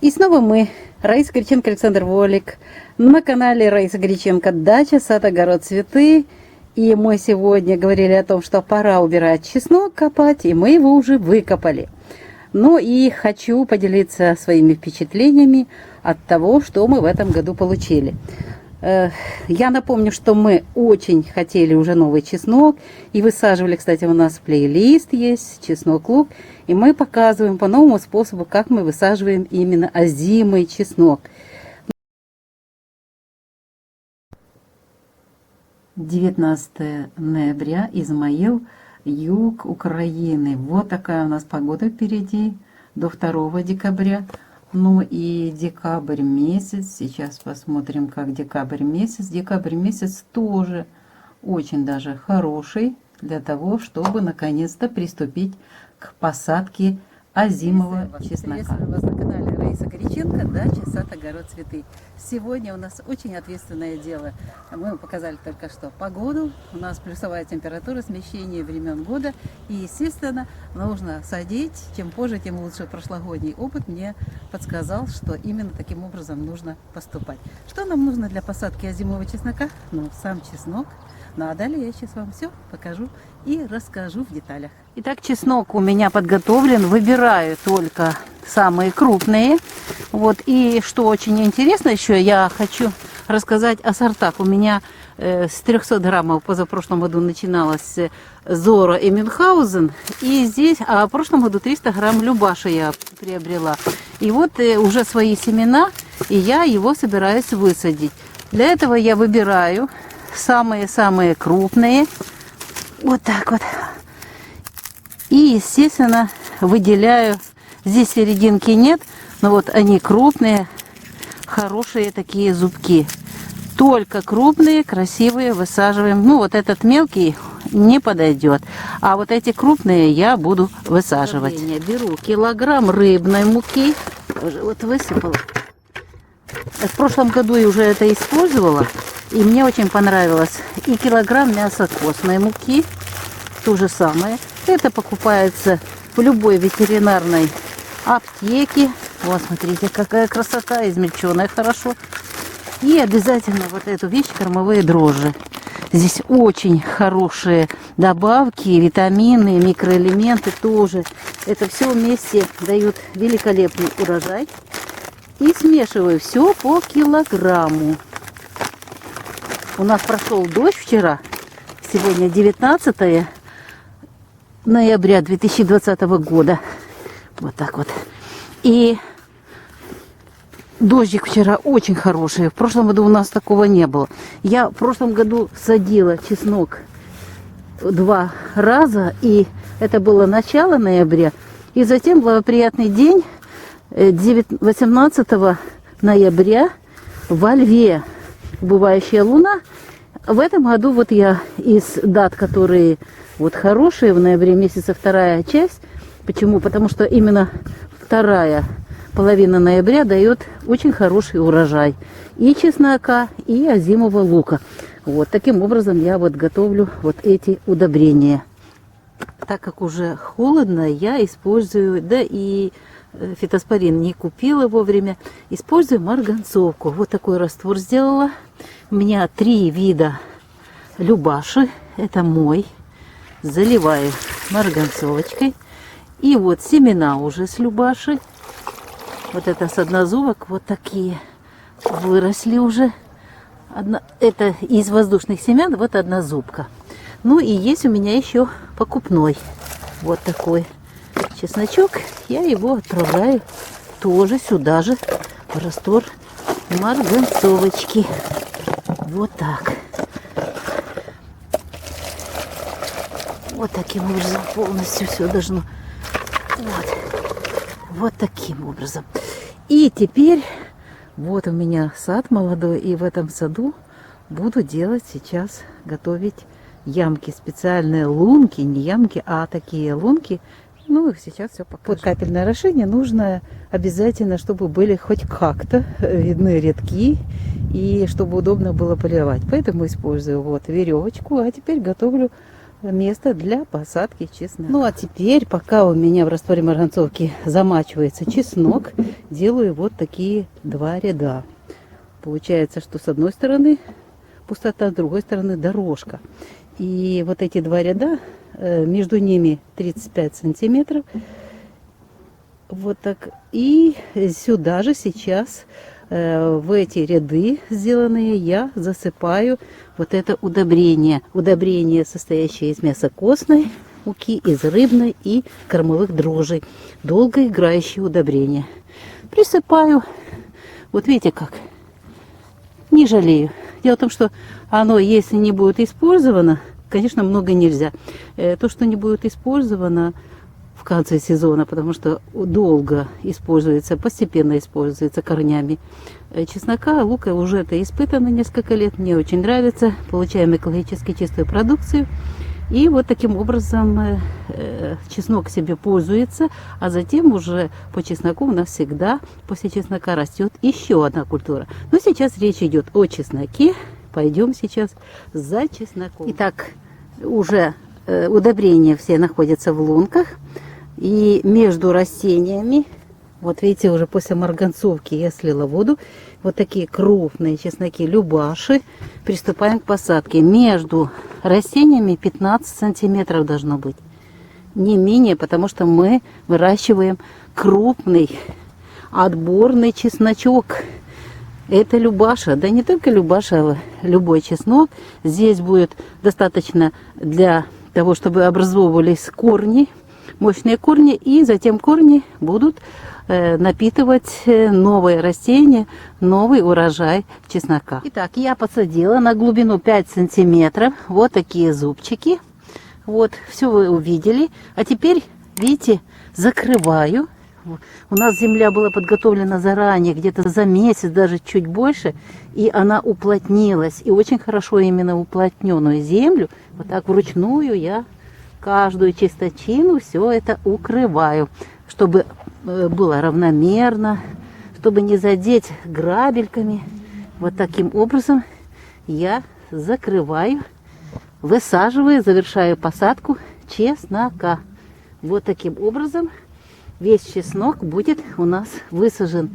И снова мы, Раиса Греченко, Александр Волик, на канале Раиса Греченко «Дача, сад, огород, цветы». И мы сегодня говорили о том, что пора убирать чеснок, копать, и мы его уже выкопали. Ну и хочу поделиться своими впечатлениями от того, что мы в этом году получили. Я напомню, что мы очень хотели уже новый чеснок и высаживали, кстати, у нас плейлист есть «Чеснок-лук», и мы показываем по новому способу, как мы высаживаем именно озимый чеснок. 19 ноября, Измаил, юг Украины. Вот такая у нас погода впереди до 2 декабря. Ну и декабрь месяц, сейчас посмотрим, как декабрь месяц. Декабрь месяц тоже очень даже хороший для того, чтобы наконец-то приступить к посадке озимого чеснока. Приветствую вас на канале Раиса Греченко «Дача, сад, огород, цветы». Сегодня у нас очень ответственное дело. Мы показали только что погоду. У нас плюсовая температура, смещение времен года. И, естественно, нужно садить. Чем позже, тем лучше. Прошлогодний опыт мне подсказал, что именно таким образом нужно поступать. Что нам нужно для посадки озимого чеснока? Ну, сам чеснок. Ну а далее я сейчас вам все покажу и расскажу в деталях. Итак, чеснок у меня подготовлен. Выбираю только самые крупные. Вот. И что очень интересно еще, я хочу рассказать о сортах. У меня с 300 граммов позапрошлом году начиналась Зора и Мюнхгаузен. И здесь, а в прошлом году 300 грамм Любаша я приобрела. И вот уже свои семена, и я его собираюсь высадить. Для этого я выбираю самые-самые крупные. Вот так вот. И, естественно, выделяю. Здесь серединки нет, но вот они крупные, хорошие такие зубки. Только крупные, красивые высаживаем. Ну, вот этот мелкий не подойдет. А вот эти крупные я буду высаживать. Беру килограмм рыбной муки. Уже вот высыпала. В прошлом году я уже это использовала. И мне очень понравилось. И килограмм мяса костной муки. То же самое. Это покупается в любой ветеринарной аптеке. Вот, смотрите, какая красота. Измельченная хорошо. И обязательно вот эту вещь, кормовые дрожжи. Здесь очень хорошие добавки, витамины, микроэлементы тоже. Это все вместе дают великолепный урожай. И смешиваю все по килограмму. У нас прошел дождь вчера, сегодня 19 ноября 2020 года. Вот так вот. И дождик вчера очень хороший. В прошлом году у нас такого не было. Я в прошлом году садила чеснок 2 раза, и это было начало ноября. И затем благоприятный день 18 ноября во Льве. Убывающая луна. В этом году вот я из дат, которые вот хорошие, в ноябре месяце 2 часть. Почему? Потому что именно 2 половина ноября дает очень хороший урожай и чеснока, и озимого лука. Вот таким образом я вот готовлю вот эти удобрения. Так как уже холодно, я использую, да и фитоспорин не купила вовремя, использую марганцовку. Вот такой раствор сделала. У меня 3 вида Любаши. Это мой. Заливаю марганцовочкой. И вот семена уже с Любаши. Вот это с однозубок. Вот такие выросли уже. Это из воздушных семян. Вот однозубка. Ну и есть у меня еще покупной. Вот такой чесночок. Я его отправляю тоже сюда же в раствор марганцовочки. Вот так. Вот таким образом полностью все должно. Вот таким образом. И теперь вот у меня сад молодой. И в этом саду буду делать сейчас, готовить ямки. Специальные лунки. Не ямки, а такие лунки. Ну, сейчас все покажу. Под капельное орошение нужно обязательно, чтобы были хоть как-то видны рядки и чтобы удобно было поливать. Поэтому использую вот веревочку. А теперь готовлю место для посадки чеснока. Ну а теперь, пока у меня в растворе марганцовки замачивается чеснок, делаю вот такие два ряда. Получается, что с одной стороны пустота, с другой стороны дорожка. И вот эти два ряда, между ними 35 сантиметров. Вот так. И сюда же сейчас в эти ряды сделанные я засыпаю вот это удобрение. Удобрение, состоящее из мяса костной муки, из рыбной и кормовых дрожжей. Долгоиграющее удобрение. Присыпаю. Вот видите как. Не жалею. Дело в том, что оно, если не будет использовано, конечно, много нельзя. То, что не будет использовано в конце сезона, потому что долго используется, постепенно используется корнями чеснока, лука, уже это испытано несколько лет, мне очень нравится, получаем экологически чистую продукцию, и вот таким образом чеснок себе пользуется, а затем уже по чесноку у нас всегда после чеснока растет еще одна культура. Но сейчас речь идет о чесноке, пойдем сейчас за чесноком. Итак, уже удобрения все находятся в лунках. И между растениями, вот видите, уже после марганцовки я слила воду, вот такие крупные чесноки любаши. Приступаем к посадке. Между растениями 15 сантиметров должно быть. Не менее, потому что мы выращиваем крупный отборный чесночок. Это любаша. Да не только любаша, а любой чеснок. Здесь будет достаточно для того, чтобы образовывались корни, мощные корни, и затем корни будут напитывать новые растения, новый урожай чеснока. Итак, я посадила на глубину 5 сантиметров вот такие зубчики. Вот, все вы увидели. А теперь, видите, закрываю. У нас земля была подготовлена заранее, где-то за месяц, даже чуть больше, и она уплотнилась. И очень хорошо именно уплотненную землю, вот так вручную я каждую чисточину все это укрываю, чтобы было равномерно, чтобы не задеть грабельками. Вот таким образом я закрываю, высаживаю, завершаю посадку чеснока. Вот таким обром весь чеснок будет у нас высажен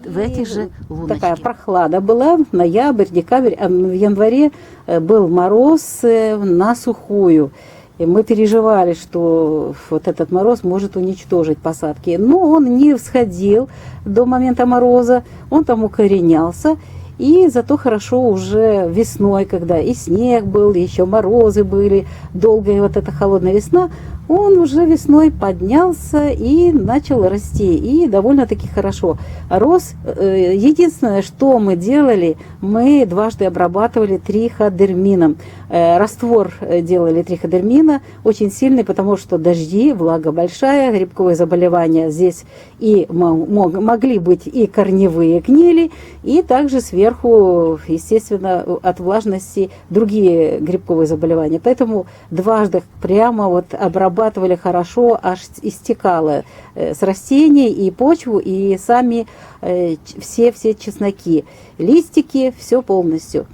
в эти же луночки. Такая прохлада была, ноябрь, декабрь, а в январе был мороз на сухую. И мы переживали, что вот этот мороз может уничтожить посадки. Но он не всходил до момента мороза, он там укоренялся. И зато хорошо уже весной, когда и снег был, и еще морозы были, долгая вот эта холодная весна, он уже весной поднялся и начал расти. И довольно-таки хорошо рос. Единственное, что мы делали, мы дважды обрабатывали триходермином. Раствор делали триходермина, очень сильный, потому что дожди, влага большая, грибковые заболевания здесь и могли быть и корневые гнили, и также сверху, естественно, от влажности другие грибковые заболевания. Поэтому дважды прямо вот обрабатывали хорошо, аж истекало с растений и почву, и сами все чесноки, листики, все полностью.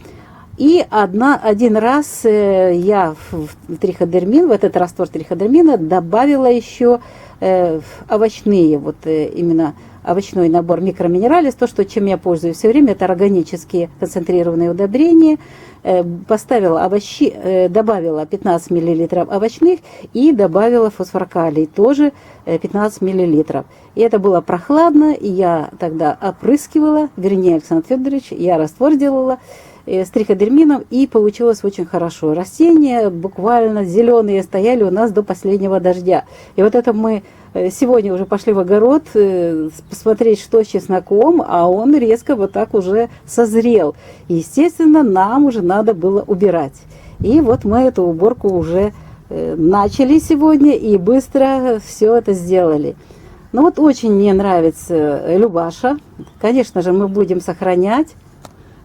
И один раз я в триходермин, в этот раствор триходермина добавила еще овощные, вот именно овощной набор микроминералис, то, что, чем я пользуюсь все время, это органические концентрированные удобрения. Поставила добавила 15 мл овощных и добавила фосфор-калий, тоже 15 мл. И это было прохладно, и я тогда опрыскивала, вернее, Александр Федорович, я раствор делала с триходермином, и получилось очень хорошо. Растения буквально зеленые стояли у нас до последнего дождя. И вот это мы сегодня уже пошли в огород посмотреть, что с чесноком, а он резко вот так уже созрел. Естественно, нам уже надо было убирать. И вот мы эту уборку уже начали сегодня и быстро все это сделали. Ну вот очень мне нравится любаша. Конечно же, мы будем сохранять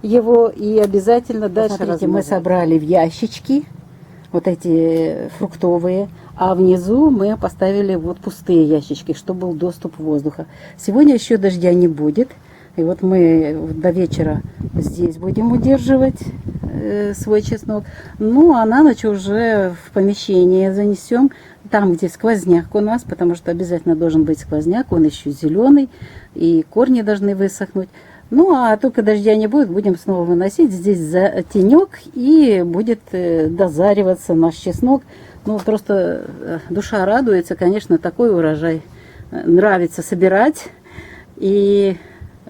его и обязательно дальше. Смотрите, мы собрали в ящички вот эти фруктовые, а внизу мы поставили вот пустые ящички, чтобы был доступ воздуха. Сегодня еще дождя не будет. И вот мы до вечера здесь будем удерживать свой чеснок. Ну, а на ночь уже в помещение занесем, там, где сквозняк у нас, потому что обязательно должен быть сквозняк, он еще зеленый, и корни должны высохнуть. Ну, а только дождя не будет, будем снова выносить здесь за тенек, и будет дозариваться наш чеснок. Ну, просто душа радуется, конечно, такой урожай нравится собирать. И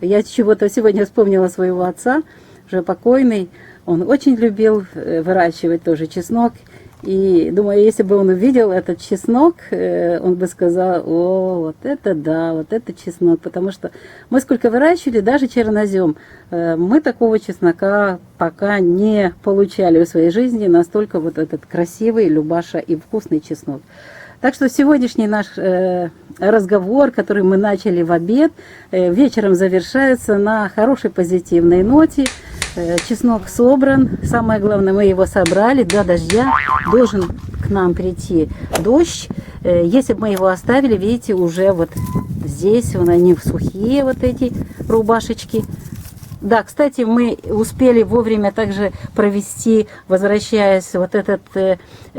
я чего-то сегодня вспомнила своего отца, уже покойный. Он очень любил выращивать тоже чеснок. И думаю, если бы он увидел этот чеснок, он бы сказал: о, вот это да, вот это чеснок. Потому что мы сколько выращивали, даже чернозем, мы такого чеснока пока не получали в своей жизни. Настолько вот этот красивый, любаша и вкусный чеснок. Так что сегодняшний наш разговор, который мы начали в обед, вечером завершается на хорошей позитивной ноте. Чеснок собран, самое главное, мы его собрали, до дождя должен к нам прийти дождь. Если бы мы его оставили, видите, уже вот здесь они сухие, вот эти рубашечки. Да, кстати, мы успели вовремя также провести, возвращаясь, вот этот,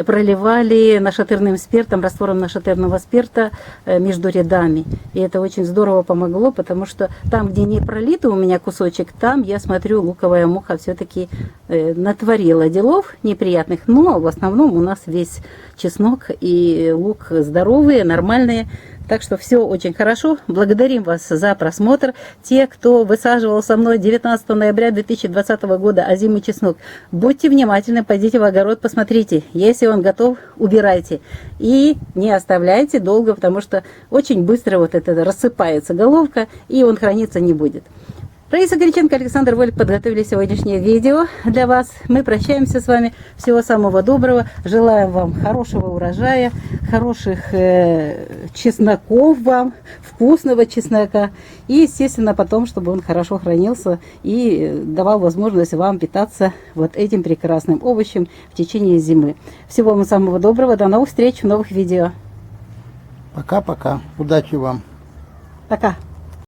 проливали нашатырным спиртом, раствором нашатырного спирта между рядами. И это очень здорово помогло, потому что там, где не пролито у меня кусочек, там, я смотрю, луковая муха все-таки натворила делов неприятных. Но в основном у нас весь чеснок и лук здоровые, нормальные. Так что все очень хорошо. Благодарим вас за просмотр. Те, кто высаживал со мной 19 ноября 2020 года озимый чеснок, будьте внимательны, пойдите в огород, посмотрите. Если он готов, убирайте. И не оставляйте долго, потому что очень быстро вот это рассыпается головка, и он храниться не будет. Раиса Горяченко, Александр Волик подготовили сегодняшнее видео для вас. Мы прощаемся с вами. Всего самого доброго. Желаем вам хорошего урожая, хороших чесноков вам, вкусного чеснока. И, естественно, потом, чтобы он хорошо хранился и давал возможность вам питаться вот этим прекрасным овощем в течение зимы. Всего вам самого доброго. До новых встреч в новых видео. Пока-пока. Удачи вам. Пока.